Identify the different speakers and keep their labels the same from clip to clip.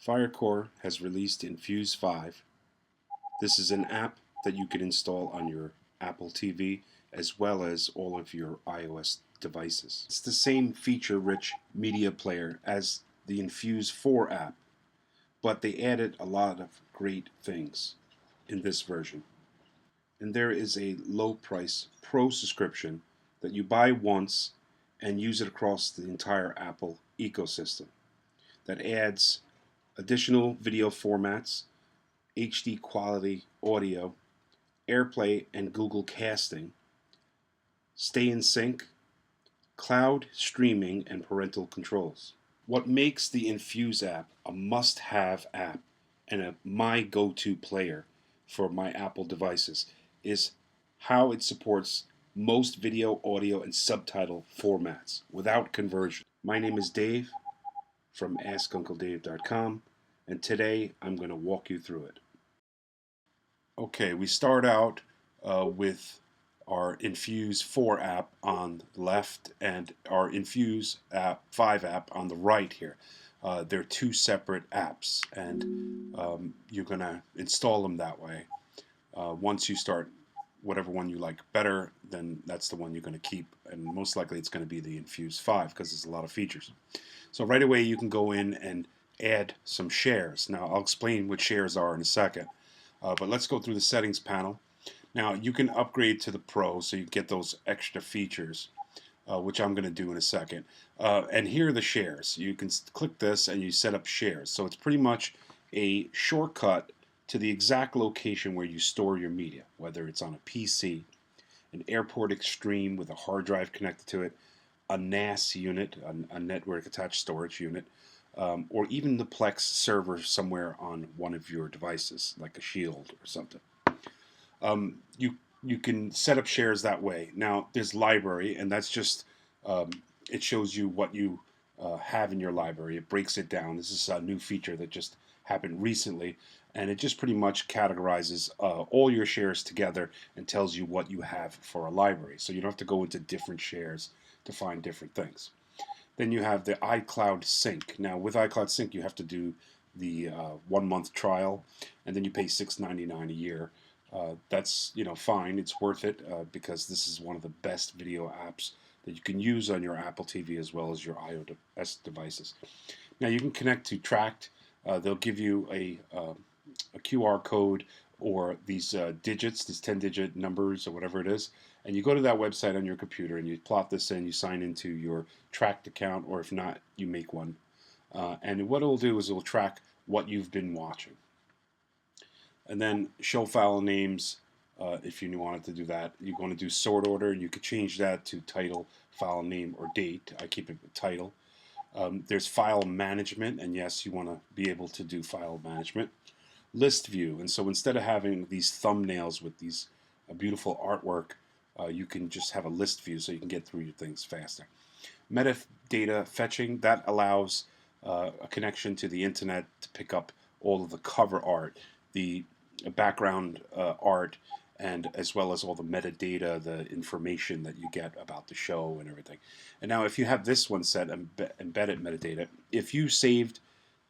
Speaker 1: Firecore has released inFuse 5. This is an app that you can install on your Apple TV as well as all of your iOS devices. It's the same feature-rich media player as the inFuse 4 app, but they added a lot of great things in this version. And there is a low-price Pro subscription that you buy once and use it across the entire Apple ecosystem that adds additional video formats, HD quality audio, AirPlay and Google Casting, Stay in Sync, cloud streaming, and parental controls. What makes the inFuse app a must-have app and my go-to player for my Apple devices is how it supports most video, audio, and subtitle formats without conversion. My name is Dave from AskUncleDave.com, and today I'm going to walk you through it. Okay, we start out with our inFuse 4 app on the left and our inFuse 5 app on the right here. They're two separate apps, and you're going to install them that way. Once you start whatever one you like better, then that's the one you're going to keep, and most likely it's going to be the inFuse 5 because there's a lot of features. So right away you can go in and add some shares. Now I'll explain what shares are in a second, but let's go through the settings panel. Now you can upgrade to the Pro so you get those extra features, which I'm going to do in a second. And here are the shares. You can click this and you set up shares. So it's pretty much a shortcut to the exact location where you store your media, whether it's on a PC, an Airport Extreme with a hard drive connected to it, a NAS unit, a network attached storage unit, or even the Plex server somewhere on one of your devices, like a Shield or something. You can set up shares that way. Now there's library, and that's just it shows you what you have in your library. It breaks it down. This is a new feature that just happened recently, and it just pretty much categorizes all your shares together and tells you what you have for a library. So you don't have to go into different shares to find different things. Then you have the iCloud Sync. Now with iCloud Sync you have to do the 1 month trial, and then you pay $6.99 a year. That's fine. It's worth it because this is one of the best video apps that you can use on your Apple TV as well as your iOS devices. Now you can connect to Tracked. They'll give you a QR code or these digits, these 10-digit numbers or whatever it is, and you go to that website on your computer and you plot this in, you sign into your Tracked account, or if not, you make one. And what it'll do is it'll track what you've been watching. And then show file names, if you wanted to do that. You're going to do sort order, and you could change that to title, file name, or date. I keep it with title. There's file management, and yes, you want to be able to do file management. List view, and so instead of having these thumbnails with these beautiful artwork, you can just have a list view so you can get through your things faster. Metadata fetching, that allows a connection to the internet to pick up all of the cover art, the background art, and as well as all the metadata, the information that you get about the show and everything. And now if you have this one set, embedded metadata, if you saved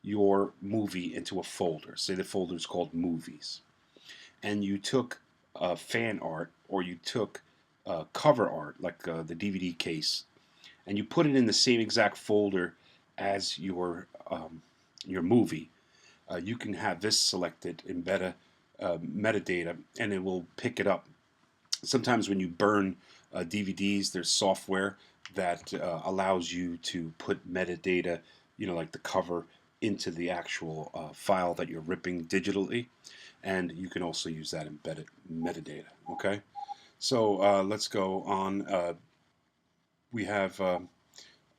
Speaker 1: your movie into a folder, say the folder is called Movies, and you took fan art, or you took cover art, like the DVD case, and you put it in the same exact folder as your movie, you can have this selected in metadata, and it will pick it up. Sometimes when you burn DVDs, there's software that allows you to put metadata, like the cover, into the actual file that you're ripping digitally, and you can also use that embedded metadata. Okay, so let's go on. We have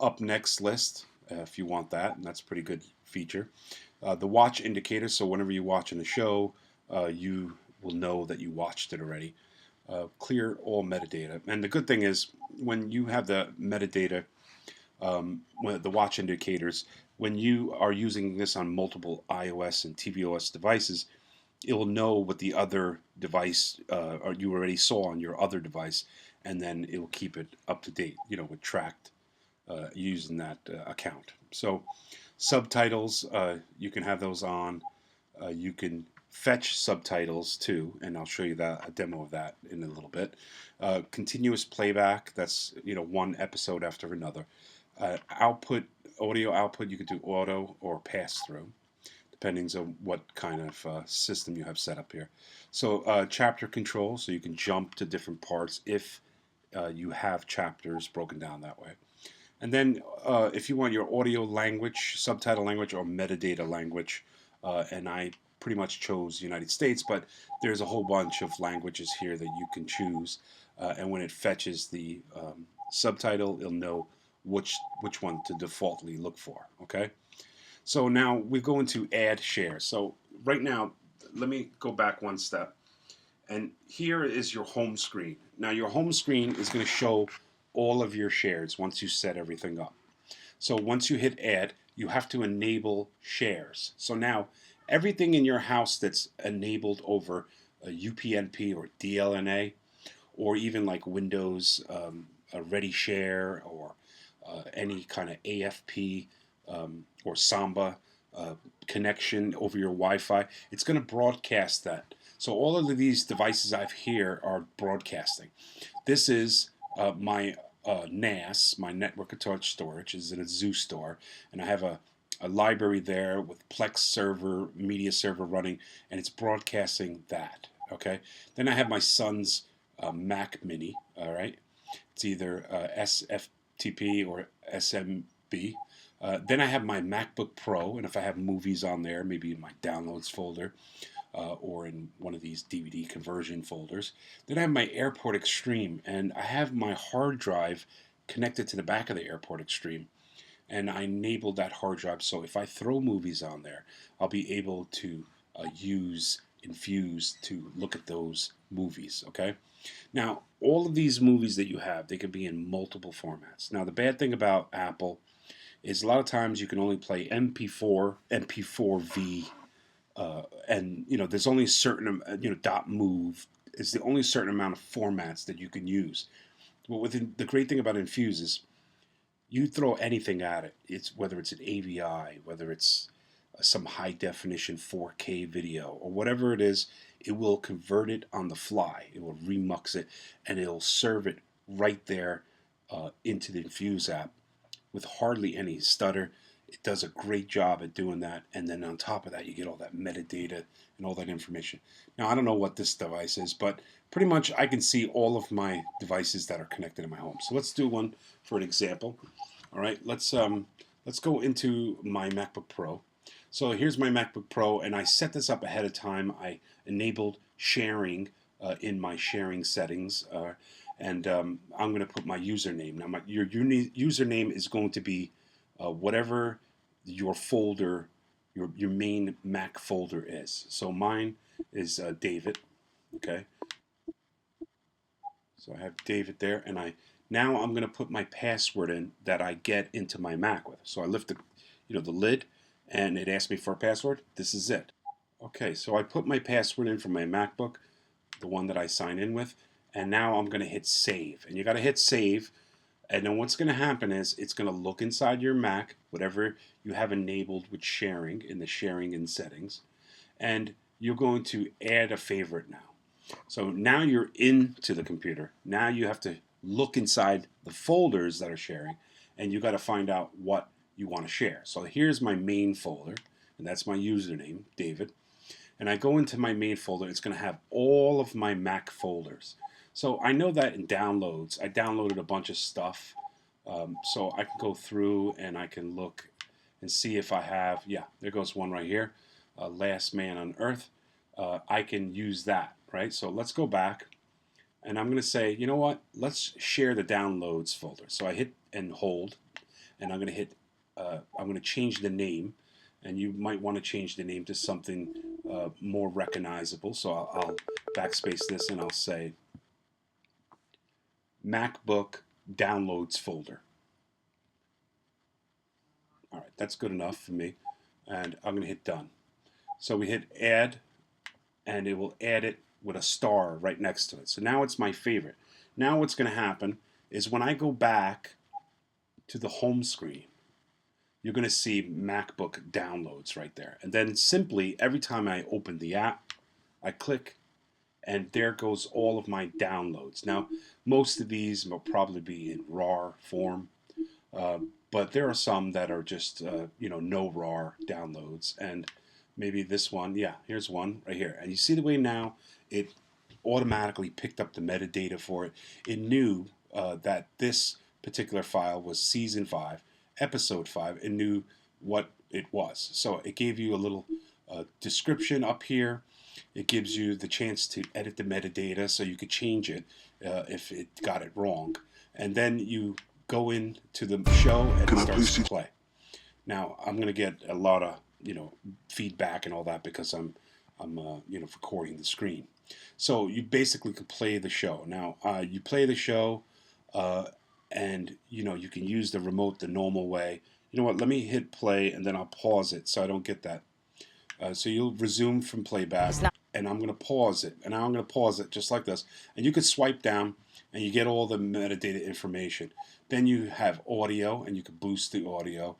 Speaker 1: up next list if you want that, and that's a pretty good feature. The watch indicator, so whenever you watch in the show, you will know that you watched it already. Clear all metadata, and the good thing is when you have the metadata, the watch indicators, when you are using this on multiple iOS and tvOS devices, it will know what the other device or you already saw on your other device, and then it will keep it up to date, with Tracked using that account. So Subtitles, you can have those on. You can fetch subtitles too, and I'll show you that a demo of that in a little bit. Continuous playback, that's one episode after another. Output, audio output, you could do auto or pass through, depending on what kind of system you have set up here. So chapter control, so you can jump to different parts if you have chapters broken down that way. And then if you want your audio language, subtitle language, or metadata language, and I pretty much chose United States, but there's a whole bunch of languages here that you can choose. And when it fetches the subtitle, it'll know which one to defaultly look for. Okay. So now we go into add share. So right now, let me go back one step. And here is your home screen. Now your home screen is going to show all of your shares once you set everything up. So once you hit add, you have to enable shares. So now everything in your house that's enabled over a UPnP or DLNA, or even like Windows a Ready Share, or any kind of AFP or Samba connection over your Wi-Fi, it's going to broadcast that. So all of these devices I have here are broadcasting. This is my NAS, my network attached storage, is in a zoo store, and I have a library there with Plex server, media server running, and it's broadcasting that. Okay. Then I have my son's Mac Mini. All right. It's either SFTP or SMB. Then I have my MacBook Pro, and if I have movies on there, maybe in my downloads folder, or in one of these DVD conversion folders. Then I have my Airport Extreme, and I have my hard drive connected to the back of the Airport Extreme. And I enabled that hard drive, so if I throw movies on there, I'll be able to use inFuse to look at those movies. Okay. Now, all of these movies that you have, they can be in multiple formats. Now, the bad thing about Apple is a lot of times you can only play MP4, MP4V, and there's only a certain .move is the only certain amount of formats that you can use. But within the great thing about inFuse is you throw anything at it. It's whether it's an AVI, whether it's some high definition 4K video, or whatever it is, it will convert it on the fly. It will remux it, and it'll serve it right there into the inFuse app with hardly any stutter. It does a great job at doing that, and then on top of that, you get all that metadata and all that information. Now, I don't know what this device is, but pretty much I can see all of my devices that are connected in my home. So let's do one for an example. All right, let's go into my MacBook Pro. So here's my MacBook Pro, and I set this up ahead of time. I enabled sharing in my sharing settings, and I'm going to put my username. Now, your username is going to be whatever your folder, your main Mac folder is. So mine is David. Okay. So I have David there, and now I'm going to put my password in that I get into my Mac with. So I lift the lid, and it asks me for a password. This is it. Okay, so I put my password in for my MacBook, the one that I sign in with, and now I'm going to hit save. And you got to hit save, and then what's going to happen is it's going to look inside your Mac, whatever you have enabled with sharing in the sharing and settings, and you're going to add a favorite now. So now you're into the computer. Now you have to look inside the folders that are sharing, and you got to find out what you want to share. So here's my main folder, and that's my username, David. And I go into my main folder. It's going to have all of my Mac folders. So I know that in downloads, I downloaded a bunch of stuff. So I can go through and I can look and see if I have, yeah, there goes one right here, Last Man on Earth. I can use that, right? So let's go back, and I'm going to say, you know what? Let's share the downloads folder. So I hit and hold, and I'm going to hit, I'm going to change the name, and you might want to change the name to something more recognizable. So I'll backspace this, and I'll say MacBook downloads folder. All right, that's good enough for me, and I'm going to hit done. So we hit add, and it will add it with a star right next to it. So now it's my favorite. Now what's going to happen is when I go back to the home screen, you're going to see MacBook downloads right there. And then simply every time I open the app, I click, and there goes all of my downloads. Now, most of these will probably be in RAR form, uh, but there are some that are just no RAR downloads. And maybe this one, yeah, here's one right here. And you see the way now it automatically picked up the metadata for it. It knew that this particular file was season 5, episode 5. It knew what it was. So it gave you a little description up here. It gives you the chance to edit the metadata so you could change it if it got it wrong. And then you go into the show and it starts to play. Now I'm going to get a lot of feedback and all that because I'm recording the screen. So you basically could play the show. Now you play the show, and you can use the remote the normal way. You know what? Let me hit play and then I'll pause it so I don't get that. So you'll resume from playback, and I'm going to pause it, and now I'm going to pause it just like this. And you could swipe down, and you get all the metadata information. Then you have audio, and you could boost the audio.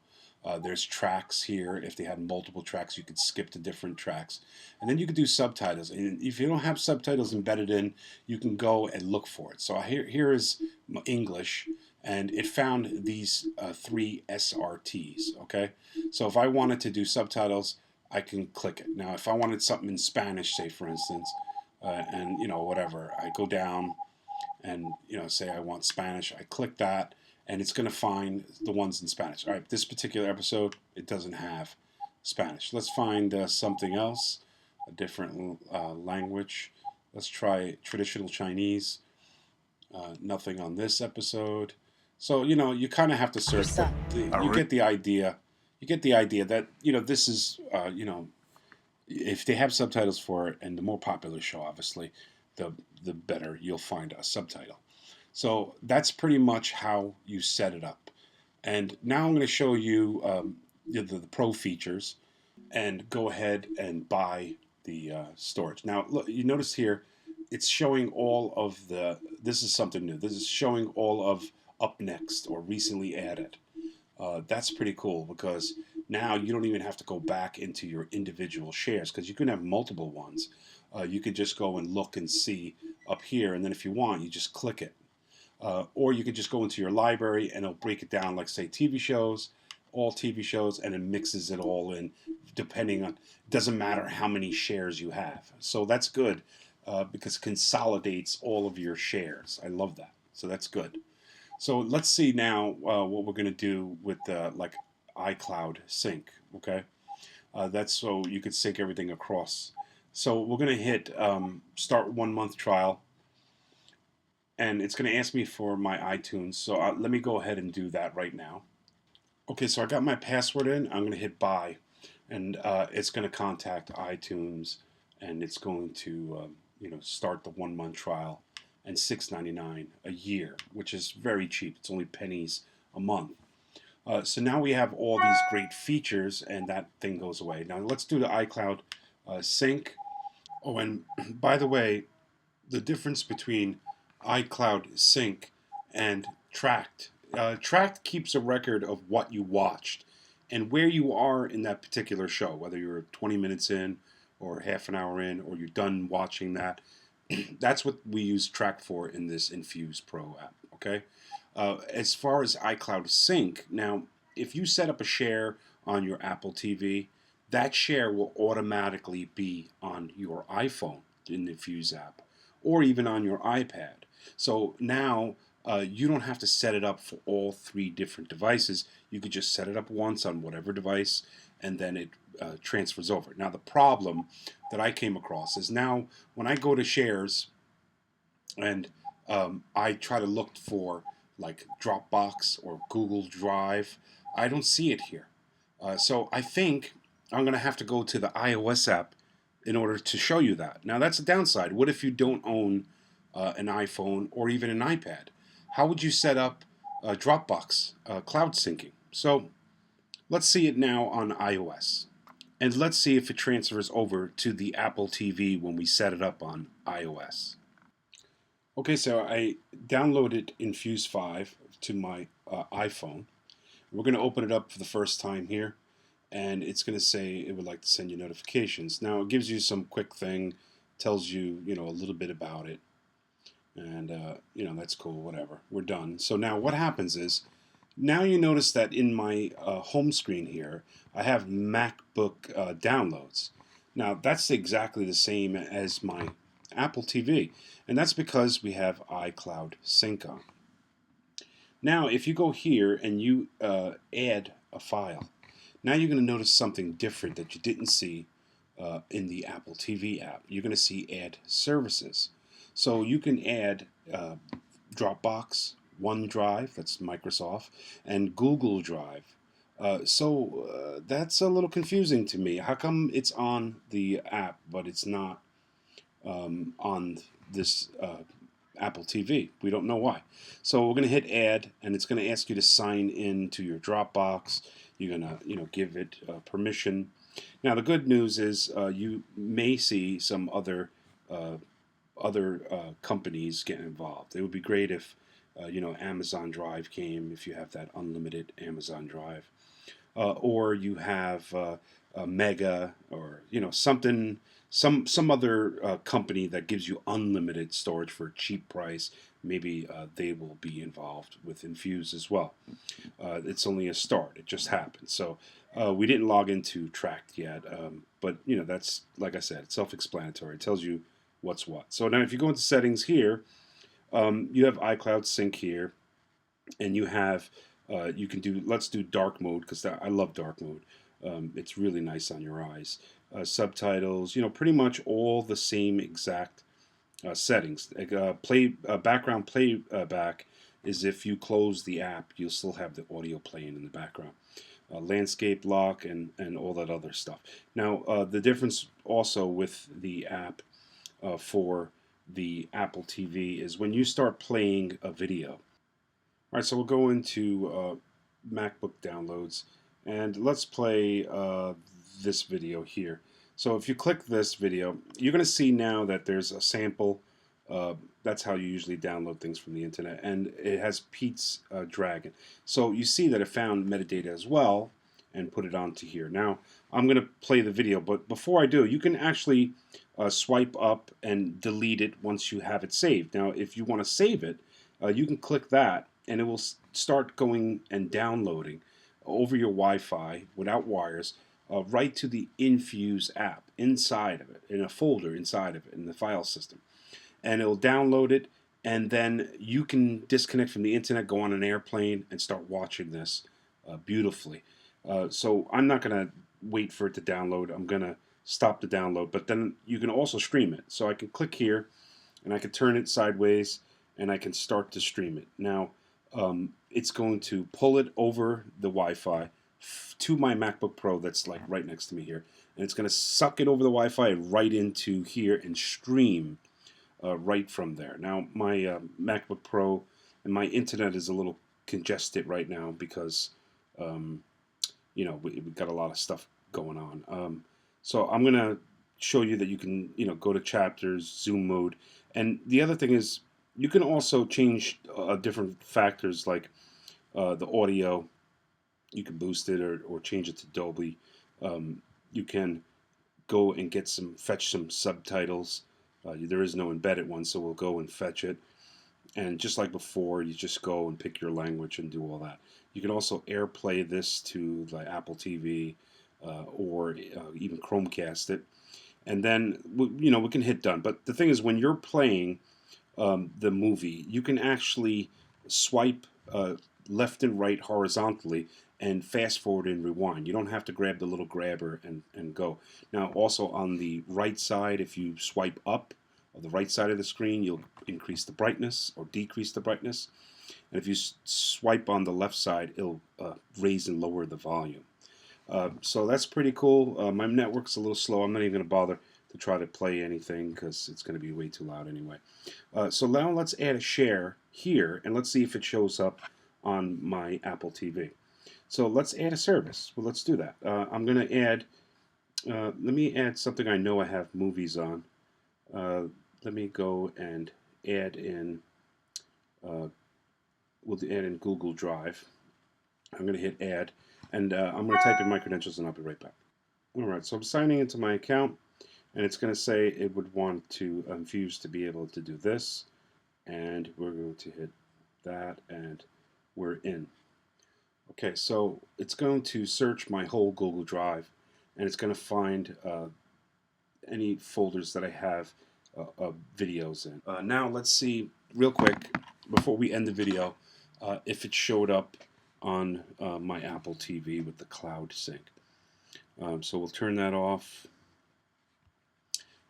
Speaker 1: There's tracks here. If they had multiple tracks, you could skip to different tracks. And then you could do subtitles. And if you don't have subtitles embedded in, you can go and look for it. So here is English, and it found these 3 SRTs, okay? So if I wanted to do subtitles, I can click it. Now, if I wanted something in Spanish, say for instance, and whatever, I go down and say I want Spanish. I click that, and it's going to find the ones in Spanish. All right, this particular episode, it doesn't have Spanish. Let's find something else, a different language. Let's try traditional Chinese. Nothing on this episode. So you kind of have to search, but you get the idea. You get the idea that this is if they have subtitles for it, and the more popular show, obviously, the better you'll find a subtitle. So that's pretty much how you set it up. And now I'm going to show you the pro features, and go ahead and buy the storage. Now look, you notice here, it's showing all of the. This is something new. This is showing all of up next or recently added. That's pretty cool because now you don't even have to go back into your individual shares because you can have multiple ones. You could just go and look and see up here, and then if you want, you just click it. Or you could just go into your library and it'll break it down, like say TV shows, all TV shows, and it mixes it all in depending on, it doesn't matter how many shares you have. So that's good because it consolidates all of your shares. I love that. So that's good. So let's see now what we're going to do with like iCloud sync, okay? That's so you could sync everything across. So we're going to hit start 1 month trial, and it's going to ask me for my iTunes. So let me go ahead and do that right now. Okay, so I got my password in. I'm going to hit buy, and it's going to contact iTunes, and it's going to start the 1 month trial. And $6.99 a year, which is very cheap. It's only pennies a month. So now we have all these great features, and that thing goes away. Now let's do the iCloud sync. Oh, and by the way, the difference between iCloud sync and tracked. Tracked keeps a record of what you watched and where you are in that particular show, whether you're 20 minutes in or half an hour in or you're done watching that. That's what we use Track for in this inFuse Pro app, okay? As far as iCloud Sync, now, if you set up a share on your Apple TV, that share will automatically be on your iPhone in the inFuse app, or even on your iPad. So now you don't have to set it up for all 3 different devices. You could just set it up once on whatever device, and then it transfers over. Now the problem that I came across is now when I go to shares and I try to look for like Dropbox or Google Drive, I don't see it here. So I think I'm going to have to go to the iOS app in order to show you that. Now that's a downside. What if you don't own an iPhone or even an iPad? How would you set up Dropbox cloud syncing? So let's see it now on iOS. And let's see if it transfers over to the Apple TV when we set it up on iOS. Okay, so I downloaded inFuse 5 to my iPhone. We're going to open it up for the first time here, and it's going to say it would like to send you notifications. Now it gives you some quick thing, tells you, a little bit about it, and that's cool. Whatever. We're done. So now what happens is, now you notice that in my home screen here, I have MacBook downloads. Now that's exactly the same as my Apple TV, and that's because we have iCloud sync on. Now, if you go here and you add a file, now you're going to notice something different that you didn't see in the Apple TV app. You're going to see add services. So you can add Dropbox, OneDrive, that's Microsoft, and Google Drive. That's a little confusing to me. How come it's on the app, but it's not on this Apple TV? We don't know why. So we're going to hit add, and it's going to ask you to sign in to your Dropbox. You're going to, give it permission. Now the good news is you may see some other companies get involved. It would be great if Amazon Drive came, if you have that unlimited Amazon Drive, or you have a Mega, or something, some other company that gives you unlimited storage for a cheap price. Maybe they will be involved with inFuse as well. It's only a start. It just happened. So we didn't log into Tracked yet, but that's, like I said, it's self-explanatory. It tells you what's what. So now if you go into settings here, you have iCloud sync here, and you have you can do, let's do dark mode, because I love dark mode. It's really nice on your eyes. Subtitles, pretty much all the same exact settings. Background playback is if you close the app, you'll still have the audio playing in the background. Landscape lock and all that other stuff. Now the difference also with the app for the Apple TV is when you start playing a video. All right, so we'll go into MacBook downloads, and let's play this video here. So if you click this video, you're going to see now that there's a sample. That's how you usually download things from the internet, and it has Pete's Dragon. So you see that it found metadata as well and put it onto here. Now I'm going to play the video, but before I do, you can actually swipe up and delete it once you have it saved. Now if you want to save it, you can click that, and it will start going and downloading over your Wi-Fi without wires right to the inFuse app inside of it, in a folder inside of it, in the file system. And it'll download it, and then you can disconnect from the internet, go on an airplane, and start watching this beautifully. So I'm not going to wait for it to download. I'm going to stop the download, but then you can also stream it. So I can click here, and I can turn it sideways, and I can start to stream it. Now, it's going to pull it over the Wi-Fi to my MacBook Pro that's like right next to me here, and it's going to suck it over the Wi-Fi right into here and stream right from there. Now my MacBook Pro and my internet is a little congested right now because we've got a lot of stuff going on. So I'm going to show you that you can go to chapters, zoom mode, and the other thing is you can also change different factors like the audio. You can boost it or change it to Dolby. You can go and fetch some subtitles. There is no embedded one, so we'll go and fetch it. And just like before, you just go and pick your language and do all that. You can also AirPlay this to like Apple TV or even Chromecast it. And then we can hit done. But the thing is, when you're playing the movie, you can actually swipe left and right horizontally and fast forward and rewind. You don't have to grab the little grabber and go. Now also on the right side, if you swipe up on the right side of the screen, you'll increase the brightness or decrease the brightness. And if you swipe on the left side, it'll raise and lower the volume. So that's pretty cool. My network's a little slow. I'm not even going to bother to try to play anything because it's going to be way too loud anyway. So now let's add a share here, and let's see if it shows up on my Apple TV. So let's add a service. Well, let's do that. I'm going to add, let me add something I know I have movies on. Let me go and add in, we'll add in Google Drive. I'm going to hit add, and I'm going to type in my credentials, and I'll be right back. All right, so I'm signing into my account, and it's going to say it would want to inFuse to be able to do this, and we're going to hit that, and we're in. Okay, so it's going to search my whole Google Drive, and it's going to find any folders that I have videos in. Now let's see real quick before we end the video if it showed up on my Apple TV with the cloud sync. So we'll turn that off,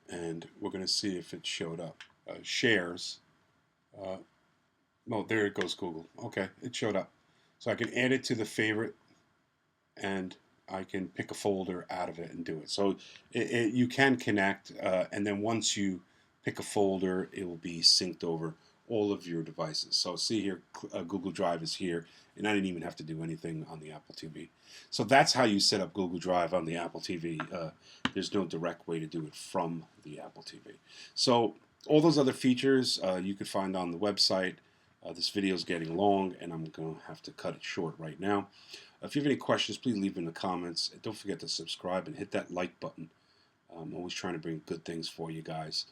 Speaker 1: and we're going to see if it showed up. Shares. Oh, there it goes, Google. Okay, it showed up. So I can add it to the favorite, and I can pick a folder out of it and do it. So you can connect, and then once you pick a folder, it will be synced over all of your devices. So see here, Google Drive is here, and I didn't even have to do anything on the Apple TV. So that's how you set up Google Drive on the Apple TV. There's no direct way to do it from the Apple TV. So all those other features you could find on the website. This video is getting long, and I'm going to have to cut it short right now. If you have any questions, please leave them in the comments. And don't forget to subscribe and hit that like button. I'm always trying to bring good things for you guys.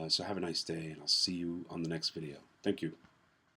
Speaker 1: So have a nice day, and I'll see you on the next video. Thank you.